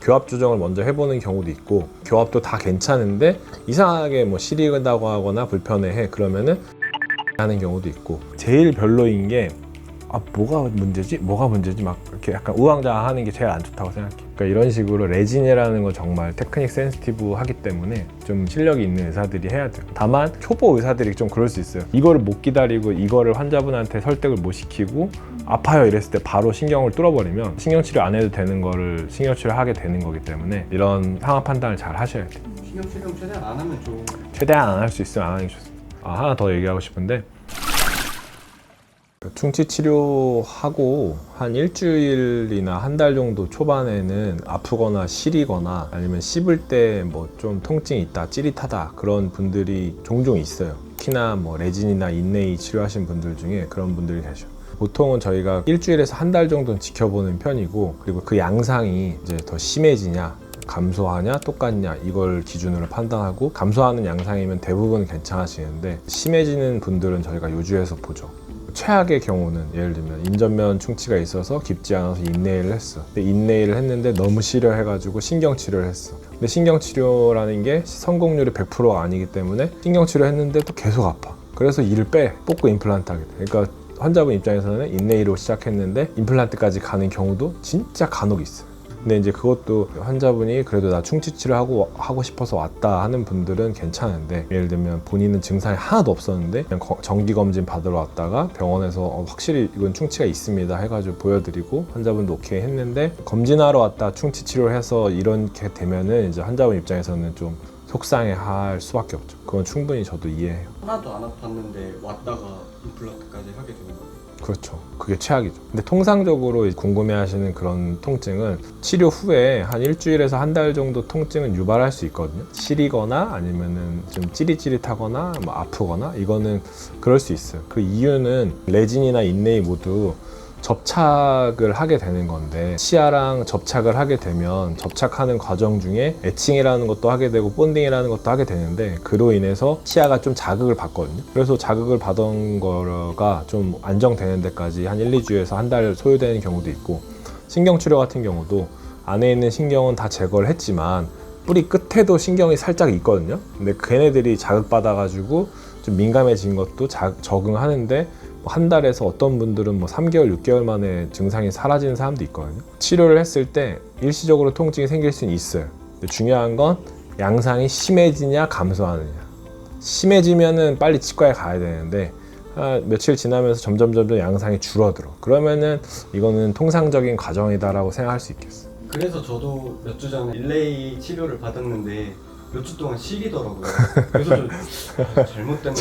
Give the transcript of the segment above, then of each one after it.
교합 조정을 먼저 해보는 경우도 있고, 교합도 다 괜찮은데 이상하게 뭐 시리다고 하거나 불편해해. 그러면은 하는 경우도 있고, 제일 별로인 게 뭐가 문제지? 막 이렇게 약간 우왕좌왕하는 게 제일 안 좋다고 생각해. 그러니까 이런 식으로 레진이라는 건 정말 테크닉 센시티브 하기 때문에 좀 실력이 있는 의사들이 해야 돼요. 다만 초보 의사들이 좀 그럴 수 있어요. 이거를 못 기다리고 이거를 환자분한테 설득을 못 시키고 아파요 이랬을 때 바로 신경을 뚫어버리면 신경치료 안 해도 되는 거를 신경치료를 하게 되는 거기 때문에 이런 상황 판단을 잘 하셔야 돼요. 신경치료는 최대한 안 하면 좋은. 최대한 안 할 수 있으면 안 하는 게 좋습니다. 하나 더 얘기하고 싶은데, 충치 치료하고 한 일주일이나 한 달 정도 초반에는 아프거나 시리거나 아니면 씹을 때 뭐 좀 통증이 있다, 찌릿하다 그런 분들이 종종 있어요. 특히나 뭐 레진이나 인레이 치료하신 분들 중에 그런 분들이 계셔. 보통은 저희가 일주일에서 한 달 정도는 지켜보는 편이고, 그리고 그 양상이 이제 더 심해지냐 감소하냐 똑같냐 이걸 기준으로 판단하고, 감소하는 양상이면 대부분 괜찮아지는데 심해지는 분들은 저희가 요주해서 보죠. 최악의 경우는 예를 들면 인전면 충치가 있어서 깊지 않아서 인레이를 했어. 근데 인레이를 했는데 너무 시려해가지고 신경치료를 했어. 근데 신경치료라는 게 성공률이 100%가 아니기 때문에 신경치료 했는데 또 계속 아파. 그래서 이를 뽑고 임플란트 하게 돼. 그러니까 환자분 입장에서는 인레이로 시작했는데 임플란트까지 가는 경우도 진짜 간혹 있어요. 근데 이제 그것도 환자분이 그래도 나 충치 치료하고 싶어서 왔다 하는 분들은 괜찮은데, 예를 들면 본인은 증상이 하나도 없었는데 그냥 정기검진 받으러 왔다가 병원에서 확실히 이건 충치가 있습니다 해가지고 보여드리고 환자분도 오케이 했는데, 검진하러 왔다 충치 치료를 해서 이렇게 되면은 이제 환자분 입장에서는 좀 속상해할 수밖에 없죠. 그건 충분히 저도 이해해요. 하나도 안 아팠는데 왔다가 임플란트까지 하게 되는 거예요. 그렇죠. 그게 최악이죠. 근데 통상적으로 궁금해하시는 그런 통증은 치료 후에 한 일주일에서 한 달 정도 통증은 유발할 수 있거든요. 시리거나 아니면은 좀 찌릿찌릿하거나 뭐 아프거나 이거는 그럴 수 있어요. 그 이유는 레진이나 인레이 모두 접착을 하게 되는 건데, 치아랑 접착을 하게 되면 접착하는 과정 중에 에칭이라는 것도 하게 되고 본딩이라는 것도 하게 되는데, 그로 인해서 치아가 좀 자극을 받거든요. 그래서 자극을 받은 거가 좀 안정되는 데까지 한 1, 2주에서 한 달 소요되는 경우도 있고, 신경치료 같은 경우도 안에 있는 신경은 다 제거를 했지만 뿌리 끝에도 신경이 살짝 있거든요. 근데 걔네들이 자극받아가지고 좀 민감해진 것도 적응하는데 한 달에서 어떤 분들은 뭐 3개월, 6개월 만에 증상이 사라지는 사람도 있거든요. 치료를 했을 때 일시적으로 통증이 생길 수는 있어요. 근데 중요한 건 양상이 심해지냐 감소하느냐. 심해지면은 빨리 치과에 가야 되는데 며칠 지나면서 점점 양상이 줄어들어. 그러면은 이거는 통상적인 과정이다라고 생각할 수 있겠어요. 그래서 저도 몇 주 전에 인레이 치료를 받았는데 몇 주 동안 시리더라고요. 그래서 좀 잘못됐나?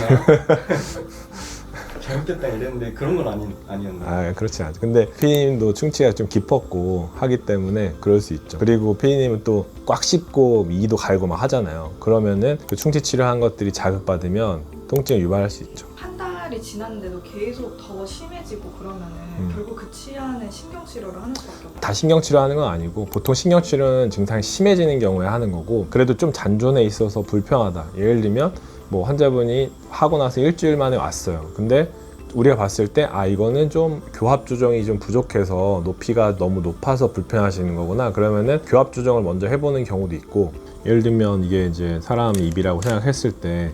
잘못됐다 이랬는데 그런 건 아니었나요? 그렇지 않죠. 근데 피디님도 충치가 좀 깊었고 하기 때문에 그럴 수 있죠. 그리고 피디님은 또 꽉 씹고 이도 갈고 막 하잖아요. 그러면은 그 충치 치료한 것들이 자극받으면 통증을 유발할 수 있죠. 한 달이 지났는데도 계속 더 심해지고 그러면은 결국 그 치아는 신경치료를 하는 수밖에 없어요. 다 신경치료하는 건 아니고, 보통 신경치료는 증상이 심해지는 경우에 하는 거고, 그래도 좀 잔존에 있어서 불편하다. 예를 들면 뭐 환자분이 하고 나서 일주일 만에 왔어요. 근데 우리가 봤을 때 이거는 좀 교합 조정이 좀 부족해서 높이가 너무 높아서 불편하시는 거구나. 그러면은 교합 조정을 먼저 해보는 경우도 있고, 예를 들면 이게 이제 사람 입이라고 생각했을 때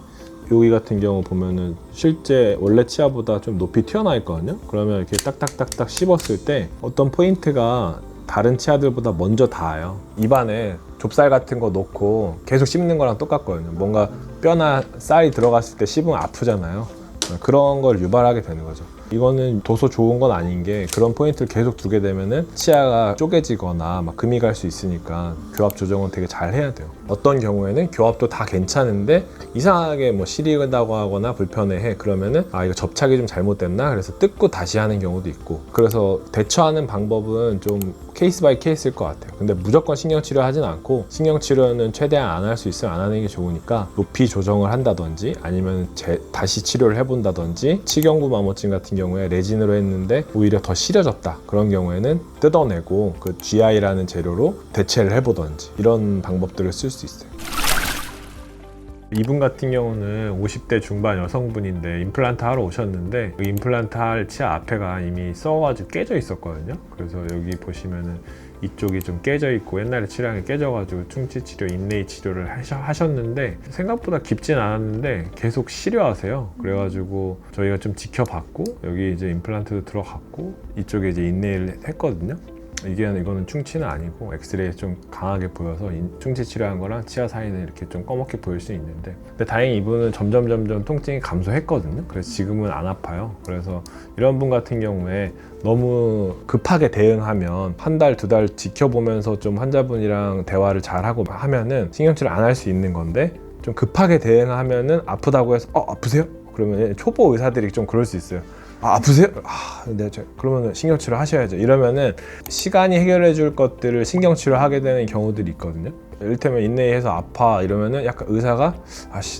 여기 같은 경우 보면은 실제 원래 치아보다 좀 높이 튀어나와 있거든요. 그러면 이렇게 딱딱딱딱 씹었을 때 어떤 포인트가 다른 치아들보다 먼저 닿아요. 입안에 좁쌀 같은 거 놓고 계속 씹는 거랑 똑같거든요. 뭔가 뼈나 쌀이 들어갔을 때 씹으면 아프잖아요. 그런 걸 유발하게 되는 거죠. 이거는 도소 좋은 건 아닌 게, 그런 포인트를 계속 두게 되면은 치아가 쪼개지거나 막 금이 갈 수 있으니까 교합 조정은 되게 잘 해야 돼요. 어떤 경우에는 교합도 다 괜찮은데 이상하게 뭐 시리다고 하거나 불편해해. 그러면은 이거 접착이 좀 잘못됐나? 그래서 뜯고 다시 하는 경우도 있고. 그래서 대처하는 방법은 좀 케이스 바이 케이스일 것 같아요. 근데 무조건 신경치료 하진 않고, 신경치료는 최대한 안 할 수 있으면 안 하는 게 좋으니까 높이 조정을 한다든지 아니면 다시 치료를 해본다든지, 치경부 마모증 같은 경우에 레진으로 했는데 오히려 더 시려졌다. 그런 경우에는 뜯어내고 그 GI라는 재료로 대체를 해보든지, 이런 방법들을 쓸 수 있어요. 이분 같은 경우는 50대 중반 여성분인데 임플란트 하러 오셨는데, 그 임플란트 할 치아 앞에가 이미 썩어가지고 깨져 있었거든요. 그래서 여기 보시면은 이쪽이 좀 깨져 있고 옛날에 치료한 게 깨져가지고 충치 치료, 인레이 치료를 하셨는데 생각보다 깊진 않았는데 계속 시려하세요. 그래가지고 저희가 좀 지켜봤고 여기 이제 임플란트도 들어갔고 이쪽에 이제 인레이를 했거든요. 이거는 충치는 아니고 엑스레이 좀 강하게 보여서 충치 치료한 거랑 치아 사이는 이렇게 좀 꺼멓게 보일 수 있는데, 근데 다행히 이분은 점점 통증이 감소했거든요. 그래서 지금은 안 아파요. 그래서 이런 분 같은 경우에 너무 급하게 대응하면 한 달, 두 달 지켜보면서 좀 환자분이랑 대화를 잘하고 하면은 신경치료 안 할 수 있는 건데, 좀 급하게 대응하면은 아프다고 해서 아프세요? 그러면 초보 의사들이 좀 그럴 수 있어요. 아프세요? 네, 그러면 신경치료 하셔야죠. 이러면은 시간이 해결해 줄 것들을 신경치료 하게 되는 경우들이 있거든요. 이를테면 인레이해서 아파 이러면은 약간 의사가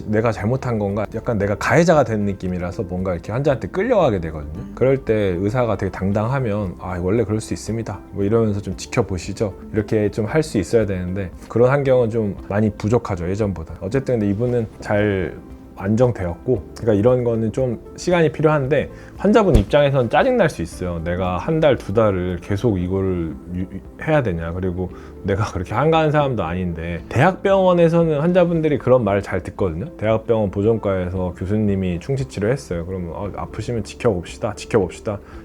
내가 잘못한 건가? 약간 내가 가해자가 된 느낌이라서 뭔가 이렇게 환자한테 끌려가게 되거든요. 그럴 때 의사가 되게 당당하면 원래 그럴 수 있습니다. 뭐 이러면서 좀 지켜보시죠. 이렇게 좀 할 수 있어야 되는데 그런 환경은 좀 많이 부족하죠, 예전보다. 어쨌든 근데 이분은 잘 안정되었고, 그러니까 이런 거는 좀 시간이 필요한데 환자분 입장에서는 짜증날 수 있어요. 내가 한 달, 두 달을 계속 이거를 해야 되냐, 그리고 내가 그렇게 한가한 사람도 아닌데. 대학병원에서는 환자분들이 그런 말을 잘 듣거든요. 대학병원 보존과에서 교수님이 충치치료 했어요. 그러면 아프시면 지켜봅시다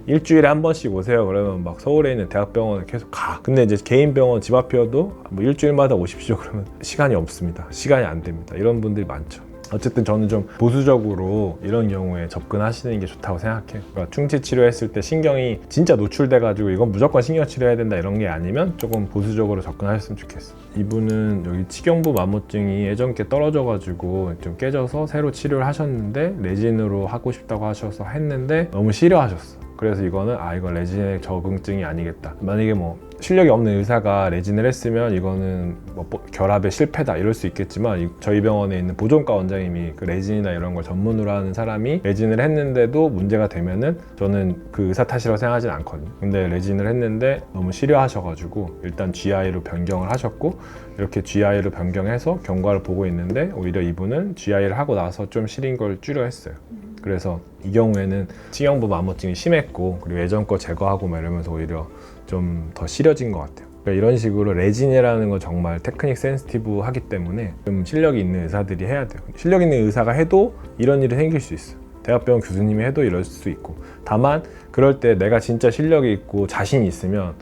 일주일에 한 번씩 오세요. 그러면 막 서울에 있는 대학병원에 계속 가. 근데 이제 개인 병원 집 앞이어도 뭐 일주일마다 오십시오 그러면 시간이 없습니다. 시간이 안 됩니다. 이런 분들이 많죠. 어쨌든 저는 좀 보수적으로 이런 경우에 접근하시는 게 좋다고 생각해요. 그러니까 충치 치료했을 때 신경이 진짜 노출돼가지고 이건 무조건 신경 치료해야 된다 이런 게 아니면 조금 보수적으로 접근하셨으면 좋겠어요. 이분은 여기 치경부 마모증이 예전께 떨어져가지고 좀 깨져서 새로 치료를 하셨는데 레진으로 하고 싶다고 하셔서 했는데 너무 싫어하셨어. 그래서 이거는 이건 레진의 적응증이 아니겠다. 만약에 뭐 실력이 없는 의사가 레진을 했으면 이거는 뭐 결합의 실패다 이럴 수 있겠지만, 저희 병원에 있는 보존과 원장님이 그 레진이나 이런 걸 전문으로 하는 사람이 레진을 했는데도 문제가 되면은 저는 그 의사 탓이라고 생각하진 않거든요. 근데 레진을 했는데 너무 싫어하셔가지고 일단 GI로 변경을 하셨고, 이렇게 GI로 변경해서 경과를 보고 있는데 오히려 이분은 GI를 하고 나서 좀 시린 걸 줄여 했어요. 그래서 이 경우에는 치경부 마모증이 심했고 그리고 예전 거 제거하고 막 이러면서 오히려 좀 더 시려진 것 같아요. 그러니까 이런 식으로 레진이라는 건 정말 테크닉 센시티브 하기 때문에 좀 실력이 있는 의사들이 해야 돼요. 실력 있는 의사가 해도 이런 일이 생길 수 있어요. 대학병원 교수님이 해도 이럴 수 있고, 다만 그럴 때 내가 진짜 실력이 있고 자신이 있으면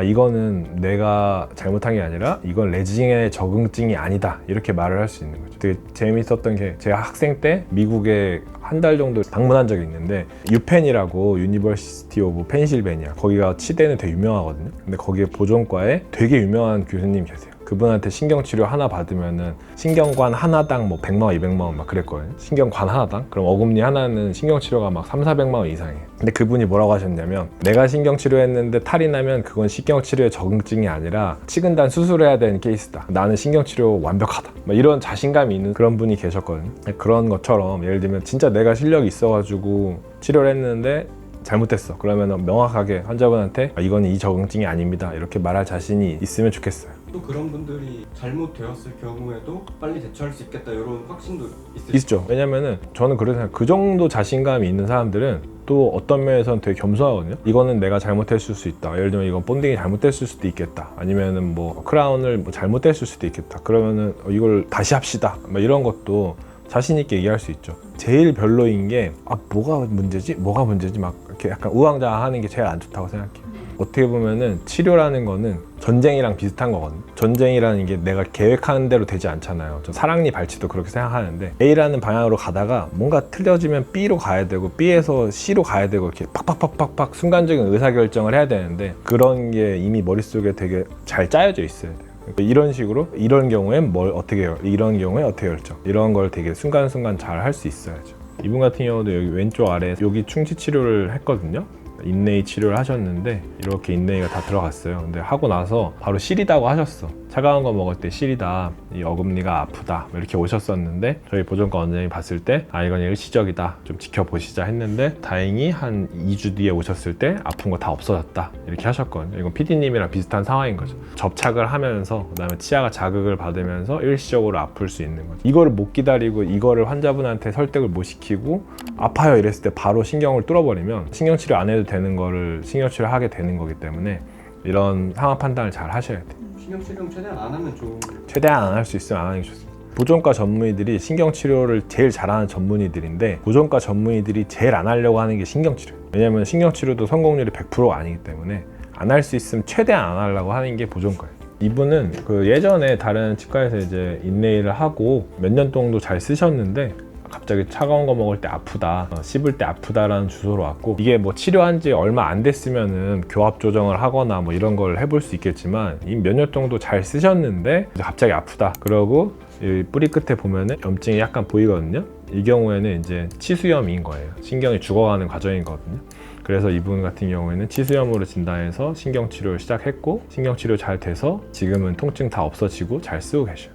이거는 내가 잘못한 게 아니라 이건 레진의 적응증이 아니다 이렇게 말을 할 수 있는 거죠. 되게 재밌었던 게, 제가 학생 때 미국에 한 달 정도 방문한 적이 있는데 유펜이라고 유니버시티 오브 펜실베니아, 거기가 치대는 되게 유명하거든요. 근데 거기에 보존과에 되게 유명한 교수님 계세요. 그분한테 신경치료 하나 받으면은 신경관 하나당 뭐 100만 원, 200만 원 막 그랬거든요. 신경관 하나당? 그럼 어금니 하나는 신경치료가 막 3, 400만 원 이상이에요. 근데 그분이 뭐라고 하셨냐면, 내가 신경치료했는데 탈이 나면 그건 신경치료의 적응증이 아니라 치근단 수술해야 되는 케이스다. 나는 신경치료 완벽하다. 막 이런 자신감이 있는 그런 분이 계셨거든요. 그런 것처럼 예를 들면 진짜 내가 실력이 있어가지고 치료를 했는데 잘못됐어. 그러면 명확하게 환자분한테 이건 이 적응증이 아닙니다 이렇게 말할 자신이 있으면 좋겠어요. 또 그런 분들이 잘못되었을 경우에도 빨리 대처할 수 있겠다 이런 확신도 있죠. 왜냐면은 저는 그래서 생각해요. 그 정도 자신감이 있는 사람들은 또 어떤 면에서는 되게 겸손하거든요. 이거는 내가 잘못했을 수 있다. 예를 들면 이건 본딩이 잘못됐을 수도 있겠다. 아니면은 뭐 크라운을 뭐 잘못됐을 수도 있겠다. 그러면은 이걸 다시 합시다. 막 이런 것도 자신 있게 얘기할 수 있죠. 제일 별로인 게 뭐가 문제지 막 이렇게 약간 우왕좌왕하는 게 제일 안 좋다고 생각해요. 어떻게 보면은 치료라는 거는 전쟁이랑 비슷한 거거든요. 전쟁이라는 게 내가 계획하는 대로 되지 않잖아요. 저 사랑니 발치도 그렇게 생각하는데 A라는 방향으로 가다가 뭔가 틀려지면 B로 가야 되고 B에서 C로 가야 되고 이렇게 팍팍팍팍팍 순간적인 의사결정을 해야 되는데 그런 게 이미 머릿속에 되게 잘 짜여져 있어야 돼요. 이런 식으로 이런 경우엔 뭘 어떻게 해요? 이런 경우에 어떻게 결정? 이런 걸 되게 순간순간 잘 할 수 있어야죠. 이분 같은 경우도 여기 왼쪽 아래 여기 충치 치료를 했거든요. 인레이 치료를 하셨는데 이렇게 인레이가 다 들어갔어요. 근데 하고 나서 바로 시리다고 하셨어. 차가운 거 먹을 때 시리다, 이 어금니가 아프다 이렇게 오셨었는데 저희 보존과 원장님이 봤을 때 이건 일시적이다, 좀 지켜보시자 했는데 다행히 한 2주 뒤에 오셨을 때 아픈 거 다 없어졌다 이렇게 하셨거든요. 이건 PD님이랑 비슷한 상황인 거죠. 접착을 하면서 그다음에 치아가 자극을 받으면서 일시적으로 아플 수 있는 거죠. 이거를 못 기다리고 이거를 환자분한테 설득을 못 시키고 아파요 이랬을 때 바로 신경을 뚫어버리면 신경치료 안 해도 되는 거를 신경치료 하게 되는 거기 때문에 이런 상황 판단을 잘 하셔야 돼요. 신경치료는 최대한 안 하면 좋은. 최대한 안 할 수 있으면 안 하는 게 좋습니다. 보존과 전문의들이 신경치료를 제일 잘하는 전문의들인데 보존과 전문의들이 제일 안 하려고 하는 게 신경치료예요. 왜냐하면 신경치료도 성공률이 100%가 아니기 때문에 안 할 수 있으면 최대한 안 하려고 하는 게 보존과예요. 이분은 그 예전에 다른 치과에서 이제 인네일을 하고 몇 년 정도 잘 쓰셨는데 갑자기 차가운 거 먹을 때 아프다, 씹을 때 아프다라는 주소로 왔고, 이게 뭐 치료한 지 얼마 안 됐으면은 교합 조정을 하거나 뭐 이런 걸 해볼 수 있겠지만 이 몇 년 정도 잘 쓰셨는데 이제 갑자기 아프다 그러고 이 뿌리 끝에 보면은 염증이 약간 보이거든요. 이 경우에는 이제 치수염인 거예요. 신경이 죽어가는 과정이거든요. 그래서 이분 같은 경우에는 치수염으로 진단해서 신경치료를 시작했고 신경치료 잘 돼서 지금은 통증 다 없어지고 잘 쓰고 계셔요.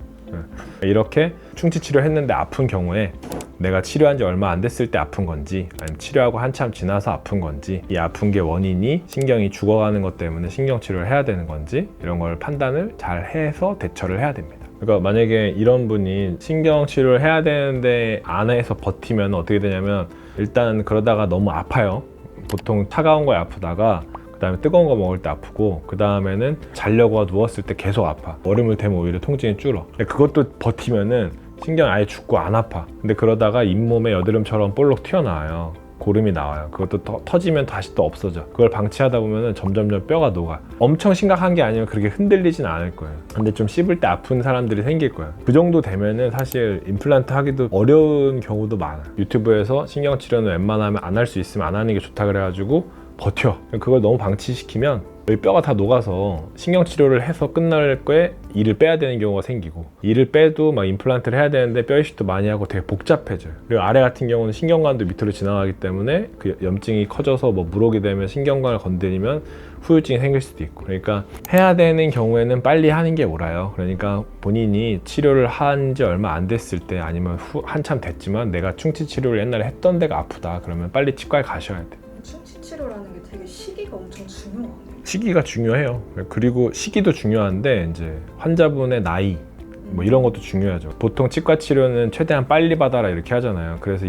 이렇게 충치치료 했는데 아픈 경우에 내가 치료한 지 얼마 안 됐을 때 아픈 건지 아니면 치료하고 한참 지나서 아픈 건지, 이 아픈 게 원인이 신경이 죽어가는 것 때문에 신경치료를 해야 되는 건지 이런 걸 판단을 잘 해서 대처를 해야 됩니다. 그러니까 만약에 이런 분이 신경치료를 해야 되는데 안 해서 버티면 어떻게 되냐면, 일단 그러다가 너무 아파요. 보통 차가운 거에 아프다가 그 다음에 뜨거운 거 먹을 때 아프고, 그 다음에는 자려고 누웠을 때 계속 아파. 얼음을 대면 오히려 통증이 줄어. 근데 그것도 버티면은 신경이 아예 죽고 안 아파. 근데 그러다가 잇몸에 여드름처럼 볼록 튀어나와요. 고름이 나와요. 그것도 터지면 다시 또 없어져. 그걸 방치하다 보면은 점점점 뼈가 녹아. 엄청 심각한 게 아니면 그렇게 흔들리진 않을 거예요. 근데 좀 씹을 때 아픈 사람들이 생길 거예요. 그 정도 되면은 사실 임플란트 하기도 어려운 경우도 많아. 유튜브에서 신경치료는 웬만하면 안 할 수 있으면 안 하는 게 좋다 그래가지고 버텨. 그걸 너무 방치시키면 여기 뼈가 다 녹아서 신경치료를 해서 끝날 거에 이를 빼야 되는 경우가 생기고, 이를 빼도 막 임플란트를 해야 되는데 뼈 이식도 많이 하고 되게 복잡해져요. 그리고 아래 같은 경우는 신경관도 밑으로 지나가기 때문에 그 염증이 커져서 뭐 물오게 되면 신경관을 건드리면 후유증이 생길 수도 있고, 그러니까 해야 되는 경우에는 빨리 하는 게 옳아요. 그러니까 본인이 치료를 한 지 얼마 안 됐을 때 아니면 한참 됐지만 내가 충치 치료를 옛날에 했던 데가 아프다 그러면 빨리 치과에 가셔야 돼요. 충치치료라는 게 되게 시기가 엄청 중요하네요. 시기가 중요해요. 그리고 시기도 중요한데 이제 환자분의 나이 뭐 이런 것도 중요하죠. 보통 치과 치료는 최대한 빨리 받아라 이렇게 하잖아요. 그래서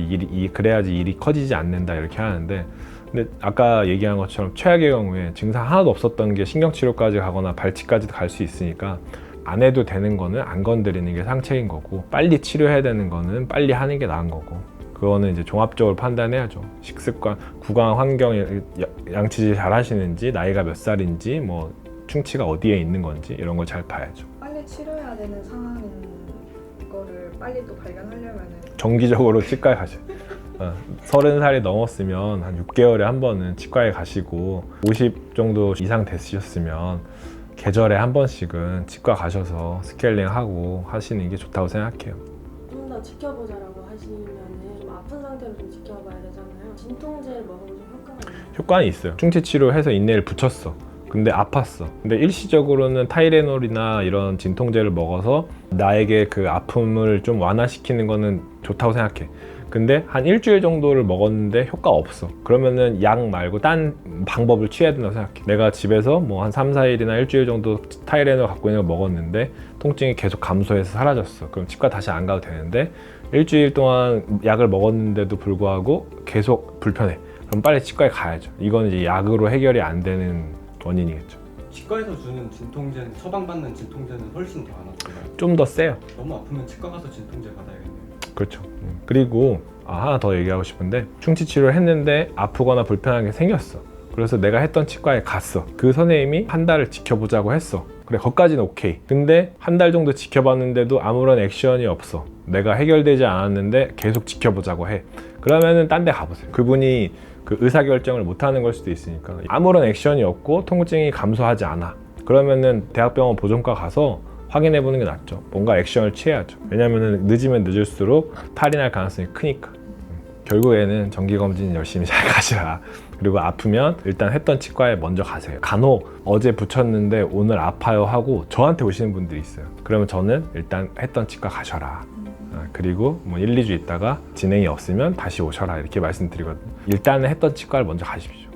그래야지 일이 커지지 않는다 이렇게 하는데, 근데 아까 얘기한 것처럼 최악의 경우에 증상 하나도 없었던 게 신경치료까지 가거나 발치까지도 갈 수 있으니까 안 해도 되는 거는 안 건드리는 게 상책인 거고, 빨리 치료해야 되는 거는 빨리 하는 게 나은 거고, 그거는 이제 종합적으로 판단해야죠. 식습관, 구강 환경, 양치질 잘 하시는지, 나이가 몇 살인지, 뭐 충치가 어디에 있는 건지 이런 걸 잘 봐야죠. 빨리 치료해야 되는 상황인 거를 빨리 또 발견하려면은 정기적으로 치과에 가셔요. 30살이 넘었으면 한 6개월에 한 번은 치과에 가시고, 50 정도 이상 됐으셨으면 계절에 한 번씩은 치과 가셔서 스케일링하고 하시는 게 좋다고 생각해요. 좀 더 지켜보자라고 하시면은 좀 아픈 상태로 좀 지켜봐야 되잖아요. 진통제를 먹으면 좀 효과가 있나요? 효과는 있어요. 충치 치료해서 인내를 붙였어. 근데 아팠어. 근데 일시적으로는 타이레놀이나 이런 진통제를 먹어서 나에게 그 아픔을 좀 완화시키는 거는 좋다고 생각해. 근데 한 일주일 정도를 먹었는데 효과 없어. 그러면은 약 말고 딴 방법을 취해야 된다고 생각해. 내가 집에서 뭐 한 3, 4일이나 일주일 정도 타이레놀 갖고 있는 거 먹었는데 통증이 계속 감소해서 사라졌어. 그럼 치과 다시 안 가도 되는데, 일주일 동안 약을 먹었는데도 불구하고 계속 불편해. 그럼 빨리 치과에 가야죠. 이건 이제 약으로 해결이 안 되는 원인이겠죠. 치과에서 주는 진통제는, 처방받는 진통제는 훨씬 더 안 아픈가요? 좀 더 세요. 너무 아프면 치과 가서 진통제 받아야겠네요. 그렇죠. 그리고 하나 더 얘기하고 싶은데, 충치 치료를 했는데 아프거나 불편한 게 생겼어. 그래서 내가 했던 치과에 갔어. 그 선생님이 한 달을 지켜보자고 했어. 그래, 거기까지는 오케이. 근데 한 달 정도 지켜봤는데도 아무런 액션이 없어. 내가 해결되지 않았는데 계속 지켜보자고 해. 그러면은 딴 데 가보세요. 그분이 그 의사결정을 못하는 걸 수도 있으니까. 아무런 액션이 없고 통증이 감소하지 않아. 그러면은 대학병원 보존과 가서 확인해보는 게 낫죠. 뭔가 액션을 취해야죠. 왜냐면은 늦으면 늦을수록 탈이 날 가능성이 크니까. 결국에는 정기검진 열심히 잘 가시라. 그리고 아프면 일단 했던 치과에 먼저 가세요. 간혹 어제 붙였는데 오늘 아파요 하고 저한테 오시는 분들이 있어요. 그러면 저는 일단 했던 치과 가셔라. 그리고 뭐 1, 2주 있다가 진행이 없으면 다시 오셔라 이렇게 말씀드리거든요. 일단은 했던 치과를 먼저 가십시오.